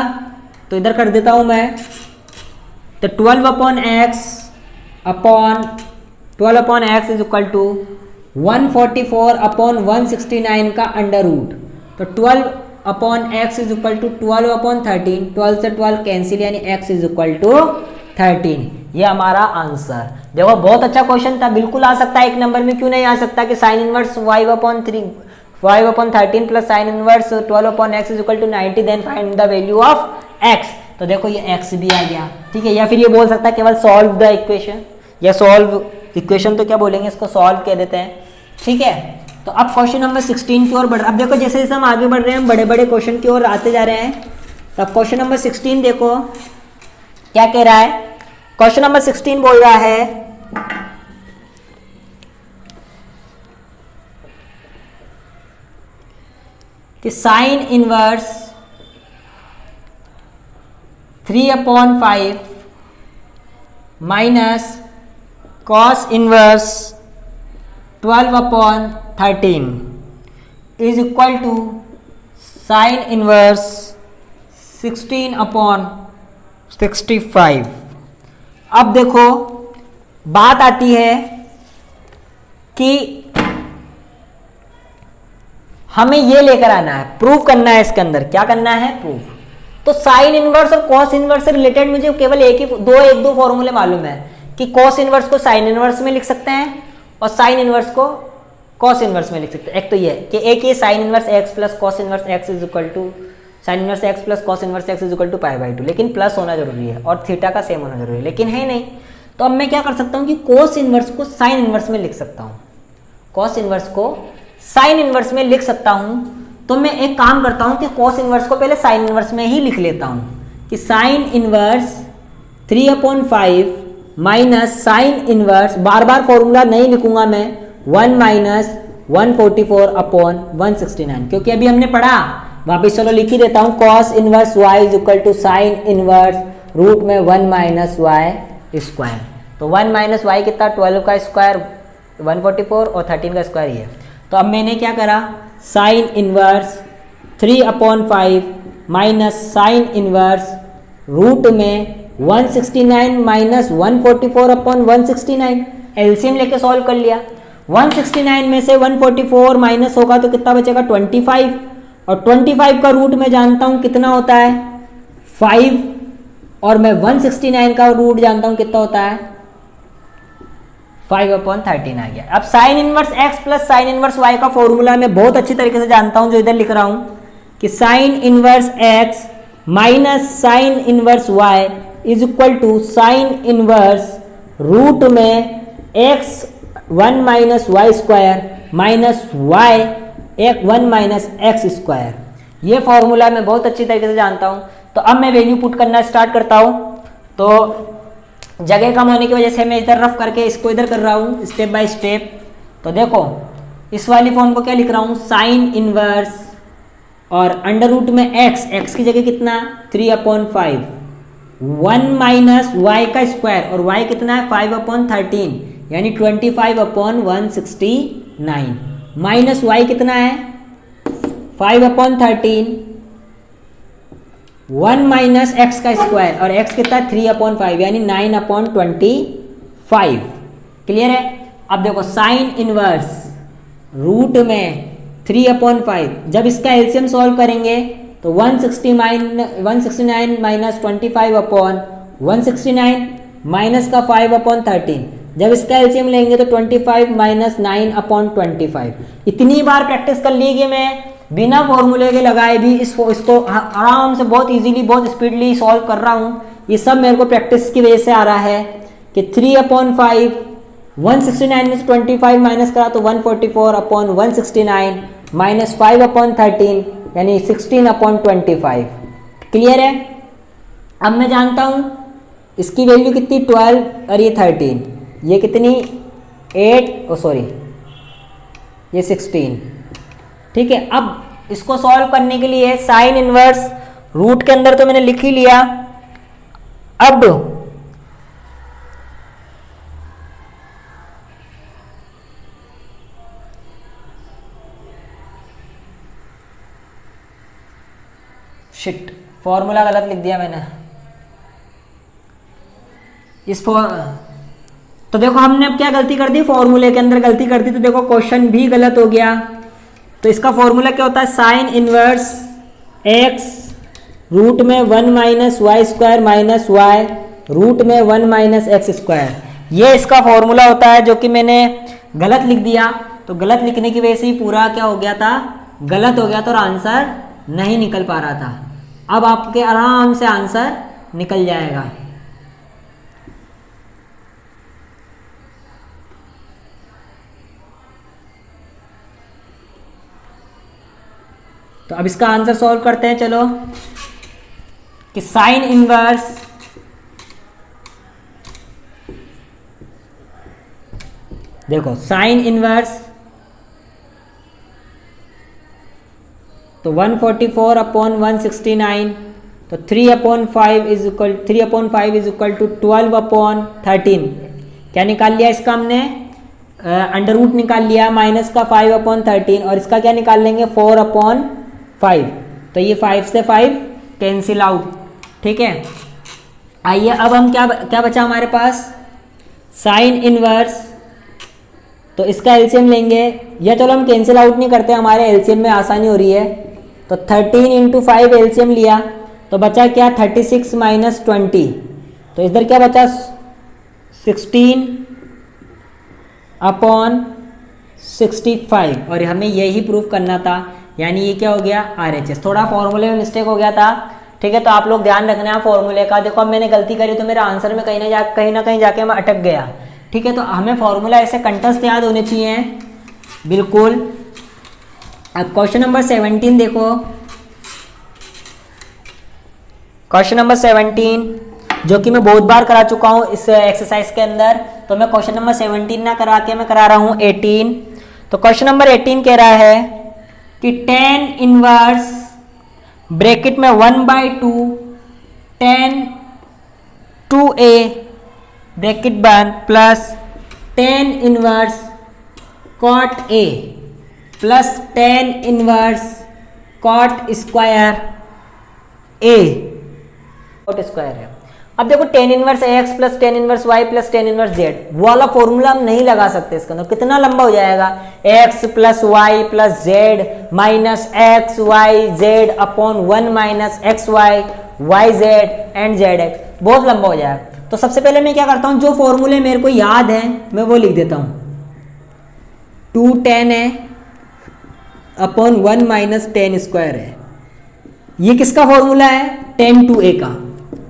तो इधर कर देता हूं मैं, तो 12/x इज इक्वल टू 144/169 का अंडर रूट, तो 12/x इज इक्वल टू 12/13, 12 से 12 कैंसिल, यानी x इज इक्वल टू 13। ये हमारा आंसर। देखो बहुत अच्छा क्वेश्चन था, बिल्कुल आ सकता है एक नंबर में, क्यों नहीं आ सकता कि sine inverse 5/13 plus sine inverse 12/x is equal to 90, then find the value of x। तो देखो ये x भी आ गया। ठीक है, या फिर ये बोल सकता है केवल सॉल्व द इक्वेशन, या सॉल्व इक्वेशन तो क्या बोलेंगे, इसको सॉल्व कह देते हैं। ठीक है, तो अब क्वेश्चन नंबर 16 की ओर बढ़, अब देखो जैसे जैसे हम आगे बढ़ रहे हैं, बड़े बड़े क्वेश्चन की ओर आते जा रहे हैं। तो अब क्वेश्चन नंबर 16 देखो क्या कह रहा है। क्वेश्चन नंबर 16 बोल रहा है कि sine inverse 3/5 minus cos inverse 12/13 is equal to sine inverse 16/65। अब देखो बात आती है कि हमें ये लेकर आना है, प्रूफ करना है, इसके अंदर क्या करना है, प्रूफ। तो साइन इनवर्स और कॉस इनवर्स से रिलेटेड मुझे केवल एक दो फॉर्मूले मालूम है कि कॉस इनवर्स को साइन इनवर्स में लिख सकते हैं और साइन इनवर्स को कॉस इनवर्स में लिख सकते हैं। एक तो ये कि एक ये sine inverse x plus cos inverse x is equal to sine inverse x plus cos inverse x is equal to pi by 2, लेकिन प्लस होना जरूरी है और थीटा का सेम होना जरूरी है, लेकिन है नहीं। तो अब मैं क्या कर सकता हूँ कि कोस इनवर्स को साइन इनवर्स में लिख सकता हूँ, कॉस इनवर्स को साइन इनवर्स में लिख सकता हूँ। तो मैं एक काम करता हूँ कि कॉस इनवर्स को पहले साइन इनवर्स में ही लिख लेता हूँ कि sine inverse 3/5 minus sine inverse, बार बार फॉर्मूला नहीं लिखूंगा मैं, 1 माइनस 144/169, क्योंकि अभी हमने पढ़ा, वापिस चलो लिख ही देता हूँ, cos inverse y is equal to sine inverse root में 1 माइनस वाई स्क्वायर। तो 1 माइनस वाई कितना, 12 का स्क्वायर 144 और 13 का स्क्वायर ये। तो अब मैंने क्या करा, sine inverse 3/5 minus sine inverse root में 169 माइनस 144/169, एलसीएम लेके सॉल्व कर लिया। 169 में से 144 माइनस होगा तो कितना बचेगा 25, और 25 का रूट में जानता हूं कितना होता है 5, और मैं 169 का रूट जानता हूं कितना होता है 5/13 आ गया। अब sign inverse x plus sine inverse y का फॉर्मूला मैं बहुत अच्छी तरीके से जानता हूं, जो इधर लिख रहा हूं कि sine inverse x minus sine inverse y is equal to sine inverse root में x 1 minus y square minus y 1 minus x square. ये फॉर्मूला मैं बहुत अच्छी तरीके से जानता हूं। तो अब मैं वैल्यू पुट करना स्टार्ट करता हूं। तो जगह कम होने की वजह से मैं इधर रफ करके इसको इधर कर रहा हूँ स्टेप बाय स्टेप। तो देखो इस वाली फॉर्म को क्या लिख रहा हूँ, साइन इनवर्स और अंडर रूट में x की जगह कितना 3/5, 1 माइनस वाई का स्क्वायर, और y कितना है 5/13 यानी 25/169, माइनस y कितना है 5/13, 1 माइनस एक्स का स्क्वायर, और x कितना है 3/5 यानी 9/25। क्लियर है। अब देखो साइन इनवर्स रूट में 3/5, जब इसका एलसीएम सॉल्व करेंगे तो 169 माइनस 25/169 माइनस का 5/13, जब इसका एलसीएम लेंगे तो 25 माइनस 9/25। इतनी बार प्रैक्टिस कर ली कि मैं बिना फॉर्मूले के लगाए भी इसको आराम से बहुत इजीली बहुत स्पीडली सॉल्व कर रहा हूँ। ये सब मेरे को प्रैक्टिस की वजह से आ रहा है कि 3/5, 169 में से 25 माइनस करा तो 144/169 माइनस 5/13 यानी 16/25। क्लियर है। अब मैं जानता हूँ इसकी वैल्यू कितनी 12 और ये 13, ये कितनी 8 ये 16। ठीक है। अब इसको सॉल्व करने के लिए साइन इनवर्स रूट के अंदर तो मैंने लिख ही लिया। अब शिट, फॉर्मूला गलत लिख दिया मैंने तो देखो हमने अब क्या गलती कर दी, फॉर्मूले के अंदर गलती कर दी, तो देखो क्वेश्चन भी गलत हो गया। तो इसका फॉर्मूला क्या होता है, साइन इनवर्स x रूट में 1 minus y square minus y root में 1 माइनस एक्स स्क्वायर। ये इसका फॉर्मूला होता है, जो कि मैंने गलत लिख दिया। तो गलत लिखने की वजह से ही पूरा क्या हो गया था, गलत हो गया था और आंसर नहीं निकल पा रहा था। अब आपके आराम से आंसर निकल जाएगा। तो अब इसका आंसर सॉल्व करते हैं। चलो कि साइन इनवर्स देखो साइन इनवर्स तो 144/169, तो 3/5 इज इक्वल 12/13। क्या निकाल लिया इसका हमने, अंडर रूट निकाल लिया, माइनस का 5/13, और इसका क्या निकाल लेंगे 4/5। तो ये 5 से 5 कैंसिल आउट। ठीक है। आइए अब हम क्या बचा हमारे पास, साइन इनवर्स, तो इसका एलसीएम लेंगे, या चलो हम कैंसिल आउट नहीं करते, हमारे एलसीएम में आसानी हो रही है। तो 13 × 5 एलसीएम लिया तो बचा क्या 36 माइनस 20, तो इधर क्या बचा 16/65। और हमें यही प्रूफ करना था यानी ये क्या हो गया RHS। थोड़ा फॉर्मूले में मिस्टेक हो गया था, ठीक है, तो आप लोग ध्यान रखना है फॉर्मूले का। देखो अब मैंने गलती करी तो मेरा आंसर में कहीं ना कहीं जाके मैं अटक गया, ठीक है, तो हमें फॉर्मूला ऐसे कंठस्थ याद होने चाहिए बिल्कुल। अब क्वेश्चन नंबर 17 देखो, क्वेश्चन नंबर 17 जो कि मैं बहुत बार करा चुका हूँ इस एक्सरसाइज के अंदर, तो मैं क्वेश्चन नंबर 17 ना करा के मैं करा रहा हूँ 18। तो क्वेश्चन नंबर 18 कह रहा है कि tan इनवर्स ब्रैकेट में 1/2 tan 2a ब्रैकेट बंद plus tan inverse cot a plus tan inverse cot square a cot square है। अब देखो tan inverse x plus tan inverse y plus tan inverse z, वो वाला फॉर्मूला हम नहीं लगा सकते इसके अंदर, कितना लंबा हो जाएगा, x plus y plus z minus x y z upon 1 minus x y y z and z x, बहुत लंबा हो जाएगा। तो सबसे पहले मैं क्या करता हूँ, जो फॉर्मूले मेरे को याद है मैं वो लिख देता हूँ, 2 tan है अपॉन 1 माइनस tan स्क्वायर है, ये किसका फॉर्मूला है, tan 2a का,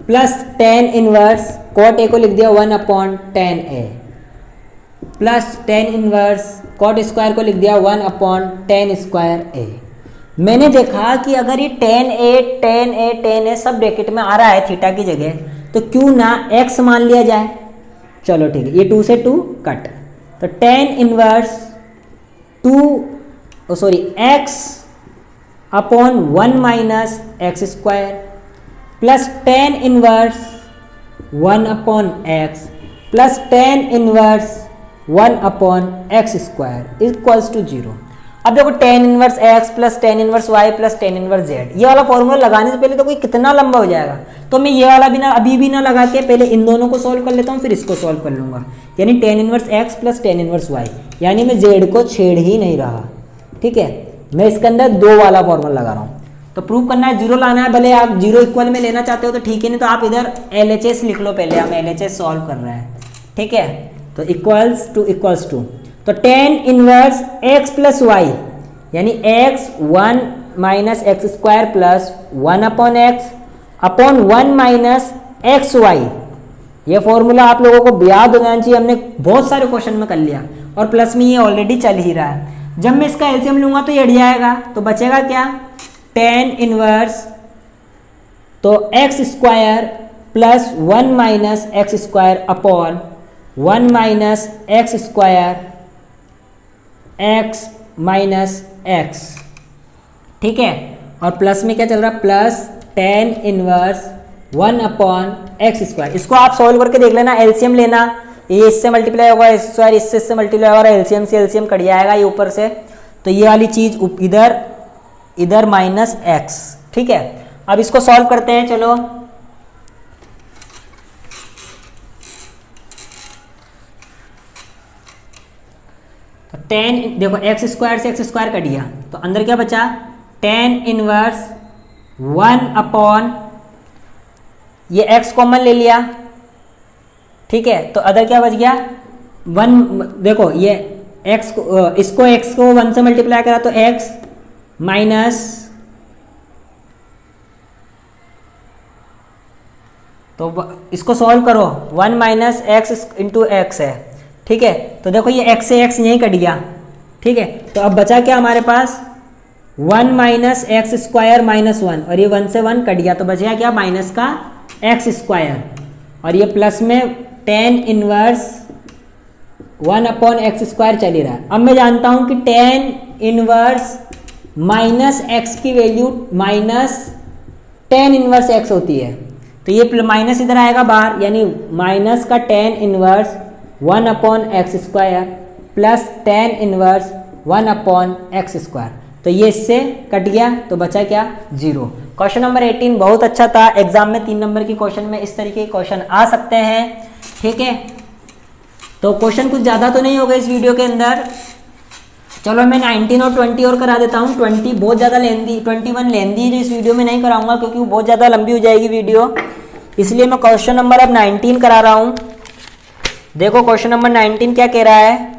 plus tan inverse cot a को लिख दिया 1 upon tan a, plus tan inverse cot square को लिख दिया 1 अपॉन tan स्क्वायर a। मैंने देखा कि अगर ये tan a सब ब्रैकेट में आ रहा है थीटा की जगह, तो क्यों ना x मान लिया जाए। चलो ठीक है, ये 2 से 2 कट, तो tan inverse x upon 1 minus x square plus tan inverse 1 upon x plus tan inverse 1 upon x square equals to 0। अब देखो tan inverse x plus tan inverse y plus tan inverse z, ये वाला formula लगाने से पहले तो कोई कितना लंबा हो जाएगा, तो मैं ये वाला अभी भी ना लगा के पहले इन दोनों को सॉल्व कर लेता हूँ, फिर इसको सॉल्व कर लूंगा, यानी tan inverse x plus tan inverse y, यानी मैं z को छेड़ ही नहीं रहा, ठीक है, मैं इसके अंदर 2 वाला फॉर्मूला लगा रहा हूँ। तो प्रूव करना है, 0 लाना है, भले आप 0 इक्वल में लेना चाहते हो तो ठीक है, नहीं तो आप इधर LHS लिख लो, पहले हम LHS सॉल्व कर रहे हैं, ठीक है, तो इक्वल्स टू तो tan inverse x plus y यानी x 1 minus x square plus 1 upon x upon 1 minus x y, ये फॉर्मूला आप लोगों को याद हो जाना चाहिए, हमने बहुत सारे क्वेश्चन में कर लिया, और प्लस में ये ऑलरेडी चल ही रहा है। जब मैं इसका एलसीएम लूंगा तो ये हट जाएगा, तो बचेगा क्या, tan इनवर्स तो x square plus 1 minus x square upon 1 minus x square x minus x, ठीक है, और प्लस में क्या चल रहा है, plus tan inverse 1 upon x square. इसको आप सॉल्व करके देख लेना, एलसीएम लेना, ये इससे मल्टीप्लाई होगा स्क्वायर, इससे मल्टीप्लाई होगा, एलसीएम से एलसीएम कट जाएगा ये ऊपर से, तो ये वाली चीज इधर माइनस एक्स, ठीक है। अब इसको सॉल्व करते हैं, चलो तो tan देखो एक्स स्क्वायर से एक्स स्क्वायर कट गया, तो अंदर क्या बचा, tan इनवर्स 1 अपॉन ये x कॉमन ले लिया, ठीक है, तो अदर क्या बच गया 1, देखो ये x को इसको x को 1 से मल्टीप्लाई करा तो x माइनस, तो इसको सॉल्व करो 1 माइनस एक्स इंटू एक्स है, ठीक है, तो देखो ये x से x यहीं कट गया, ठीक है, तो अब बचा क्या हमारे पास 1 माइनस एक्स स्क्वायर माइनस 1, और ये 1 से 1 कट गया, तो बचेगा क्या माइनस का एक्स स्क्वायर, और ये प्लस में tan inverse 1 upon x square चल ही रहा है। अब मैं जानता हूं कि tan इनवर्स माइनस एक्स की value minus tan inverse x होती है, तो ये माइनस इधर आएगा बाहर, यानी माइनस का tan inverse 1 upon x square plus tan inverse 1 upon x square, तो ये इससे कट गया, तो बचा क्या 0। क्वेश्चन नंबर 18 बहुत अच्छा था, एग्जाम में 3 नंबर की क्वेश्चन में इस तरीके के क्वेश्चन आ सकते हैं, ठीक है, तो क्वेश्चन कुछ ज़्यादा तो नहीं होगा इस वीडियो के अंदर। चलो मैं 19 और 20 और करा देता हूँ, 20 बहुत ज़्यादा लेंदी, 21 लेंदी है, जो इस वीडियो में नहीं कराऊंगा क्योंकि वो बहुत ज़्यादा लंबी हो जाएगी वीडियो, इसलिए मैं क्वेश्चन नंबर अब 19 करा रहा हूँ। देखो क्वेश्चन नंबर 19 क्या कह रहा है,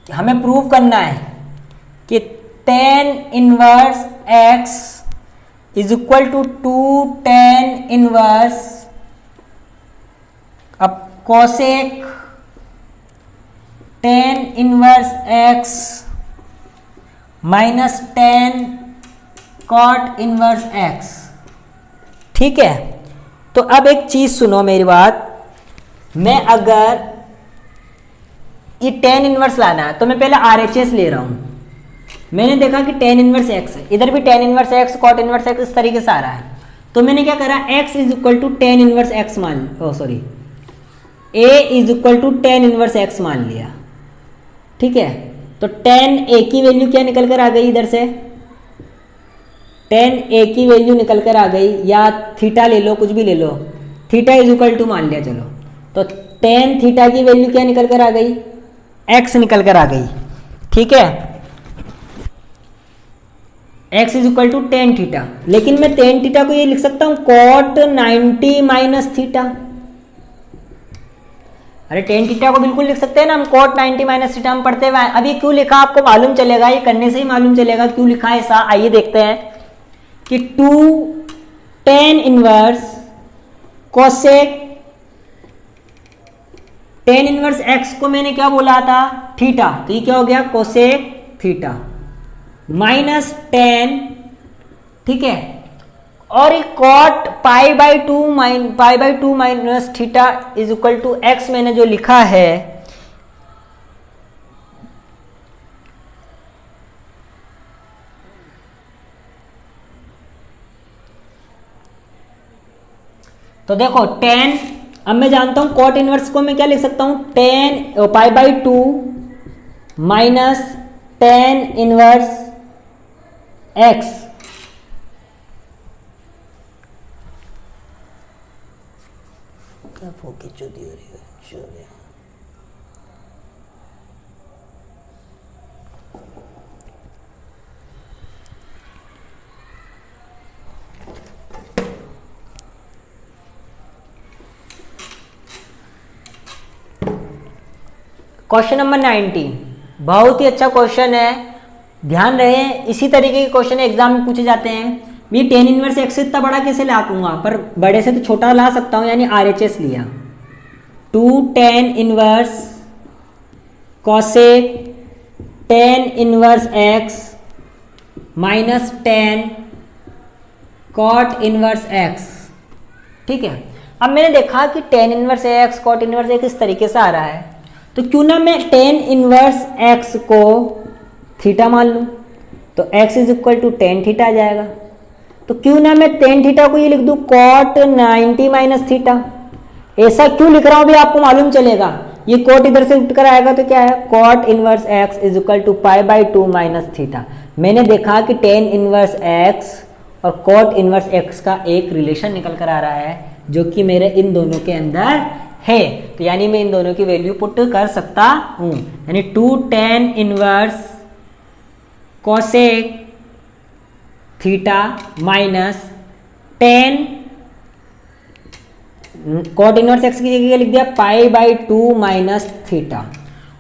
हमें प्रूव करना है कि tan inverse x is equal to 2 tan inverse अब cosec tan inverse x minus tan cot inverse x। ठीक है, तो अब एक चीज सुनो मेरी बात, मैं अगर ये tan इनवर्स लाना है तो मैं पहले RHS ले रहा हूं। मैंने देखा कि tan इनवर्स x है, इधर भी tan inverse x cot inverse x इस तरीके से आ रहा है, तो मैंने क्या करा, x is equal to tan inverse x मान, sorry a is equal to tan inverse x मान लिया। ठीक है, तो tan a की वैल्यू क्या निकल कर आ गई, इधर से tan a की वैल्यू निकल कर आ गई, या थीटा ले लो, कुछ भी ले लो, थीटा इज इक्वल टू मान लिया, चलो तो tan थीटा की वैल्यू क्या निकल कर आ गई, x निकल कर आ गई। ठीक है, x is equal to tan theta, लेकिन मैं tan थीटा को ये लिख सकता हूं cot 90 माइनस थीटा। अरे tan थीटा को बिल्कुल लिख सकते हैं ना हम, cot 90 माइनस थीटा हम पढ़ते हुए। अभी क्यों लिखा आपको मालूम चलेगा, ये करने से ही मालूम चलेगा क्यों लिखा है ऐसा। आइए देखते हैं कि 2 tan inverse cosec tan inverse x को मैंने क्या बोला था, थीटा, तो ये क्या हो गया कोसेक थीटा माइनस tan। ठीक है, और ये cot pi by two minus theta is equal to x मैंने जो लिखा है, तो देखो tan, अब मैं जानता हूं cot इनवर्स को मैं क्या लिख सकता हूं, tan pi by two minus tan inverse x। क्या फोकी चोदी हो रही है, क्वेश्चन नंबर 19 बहुत ही अच्छा क्वेश्चन है, ध्यान रहे, इसी तरीके के क्वेश्चन एग्जाम में पूछे जाते हैं। मैं tan इनवर्स x से इतना बड़ा कैसे ला दूंगा, पर बड़े से तो छोटा ला सकता हूं, यानी RHS लिया। 2 tan inverse cosec tan inverse x minus tan cot inverse x। ठीक है, अब मैंने देखा कि tan inverse x cot inverse x इस तरीके से आ रहा है, तो क्यों ना मैं tan इनवर्स x को थीटा मान लूं, तो x is equal to tan theta आ जाएगा। तो क्यों ना मैं tan थीटा को ये लिख दूं cot 90 माइनस थीटा। ऐसा क्यों लिख रहा हूं भी आपको मालूम चलेगा, ये cot इधर से उठ कर आएगा तो क्या है, cot inverse x is equal to pi by two minus theta. मैंने देखा कि tan इनवर्स x और cot इनवर्स x का एक रिलेशन निकल कर आ रहा है, जो कि मेरे इन दोनों के अंदर है, तो यानी मैं इन दोनों की वैल्यू पुट कर सकता हूं, यानी 2 tan inverse cosec theta minus tan cot inverse x की जगह लिख दिया pi by two minus theta,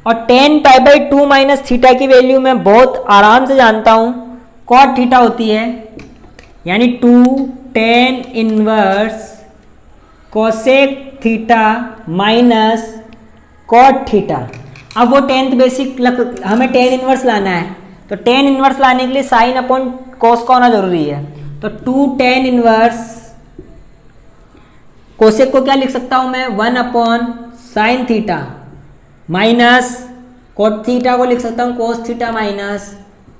और tan pi by two minus theta की वैल्यू मैं बहुत आराम से जानता हूं, कॉट थीटा होती है, यानी 2 tan inverse cosec theta minus cot theta. अब वो 10th बेसिक हमें tan इनवर्स लाना है, तो tan इनवर्स लाने के लिए साइन अपॉन कॉस का होना जरूरी है, तो 2 tan इनवर्स कोसेक को क्या लिख सकता हूं मैं, 1 upon sine theta minus cot theta को लिख सकता हूं cos theta minus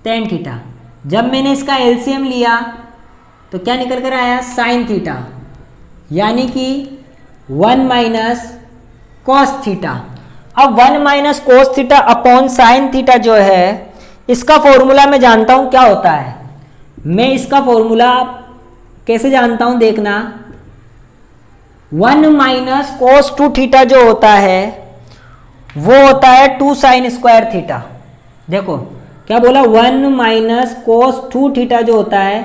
tan theta. जब मैंने इसका एलसीएम लिया तो क्या निकल कर आया, साइन थीटा, यानी कि 1 माइनस कॉस थीटा। अब 1 minus cos theta upon sine theta जो है, इसका फॉर्मूला मैं जानता हूं क्या होता है। मैं इसका फॉर्मूला कैसे जानता हूं, देखना, 1 माइनस कोस 2 थीटा जो होता है वो होता है 2 साइन स्क्वायर थीटा। देखो क्या बोला, 1 माइनस कोस 2 थीटा जो होता है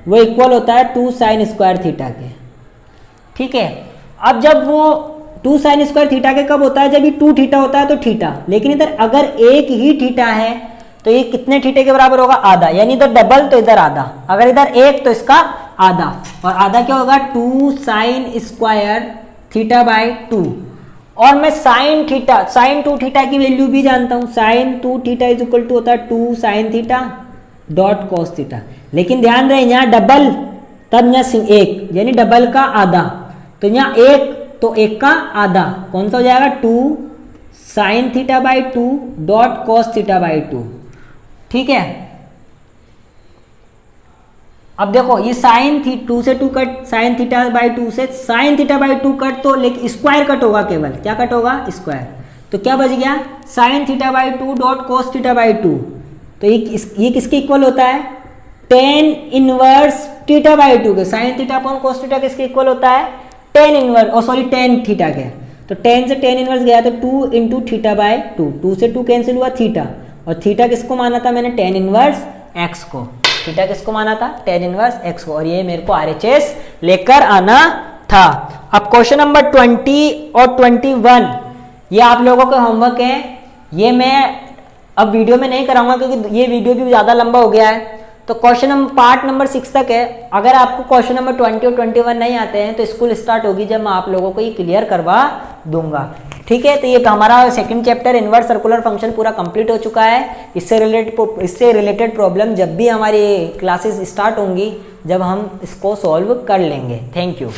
वो इक्वल होता है 2 साइन स्क्वायर थीटा के। ठीक है, अब जब वो 2 साइन स्क्वायर थीटा के कब होता है, जब ये 2 थीटा होता है तो थीटा, लेकिन इधर अगर एक ही थीटा है तो ये कितने थीटा के बराबर होगा, आधा, यानी इधर डबल तो इधर आधा, अगर इधर एक तो इसका आधा, और आधा क्या होगा 2 साइन स्क्वायर थीटा बाई 2। और मैं साइन थीटा, साइन 2 थीटा की वैल्यू भी जानता हूं, sine 2 theta is equal to होता है 2 sine theta dot cos theta. लेकिन ध्यान रहे यहाँ डबल तब यहाँ एक, यानी डबल का आधा, तो यहाँ एक तो एक का आधा कौन सा हो जाएगा 2 sine theta by 2 dot cos theta by 2। ठीक है, अब देखो ये साइन 2 से 2 कट, साइन थीटा बाई 2 से साइन थीटा बाई 2 कट, तो लेकिन स्क्वायर कट होगा, केवल क्या कट होगा, स्क्वायर। तो क्या बच गया sine theta by 2 dot cos theta by 2। तो ये किसके इक्वल होता है, टेन इनवर्स थीटा बाई 2 के, sine theta upon cos theta किसके इक्वल होता है, tan inverse, sorry tan theta के। तो टेन से टेन इनवर्स गया तो 2 इंटू थीटा बाई 2, 2 से 2 कैंसिल हुआ थीटा, और थीटा किसको माना था मैंने, टेन इनवर्स एक्स को। थीटा किसको माना था, टेन इनवर्स एक्स को, और ये मेरे को आरएचएस लेकर आना था। अब क्वेश्चन नंबर 20 और 21 ये आप लोगों का होमवर्क है, ये मैं अब वीडियो में नहीं कराऊंगा क्योंकि ये वीडियो भी ज़्यादा लंबा हो गया है। तो क्वेश्चन नंबर पार्ट नंबर 6 तक है। अगर आपको क्वेश्चन नंबर 20 और 21 नहीं आते हैं तो स्कूल स्टार्ट होगी जब मैं आप लोगों को ये क्लियर करवा दूंगा। ठीक है, तो ये हमारा second chapter inverse circular function पूरा कंप्लीट हो चुका है। इससे रिलेटेड प्रॉब्लम जब भी हमारी क्लासेस स्टार्ट होंगी जब हम इसको सॉल्व कर लेंगे। Thank you.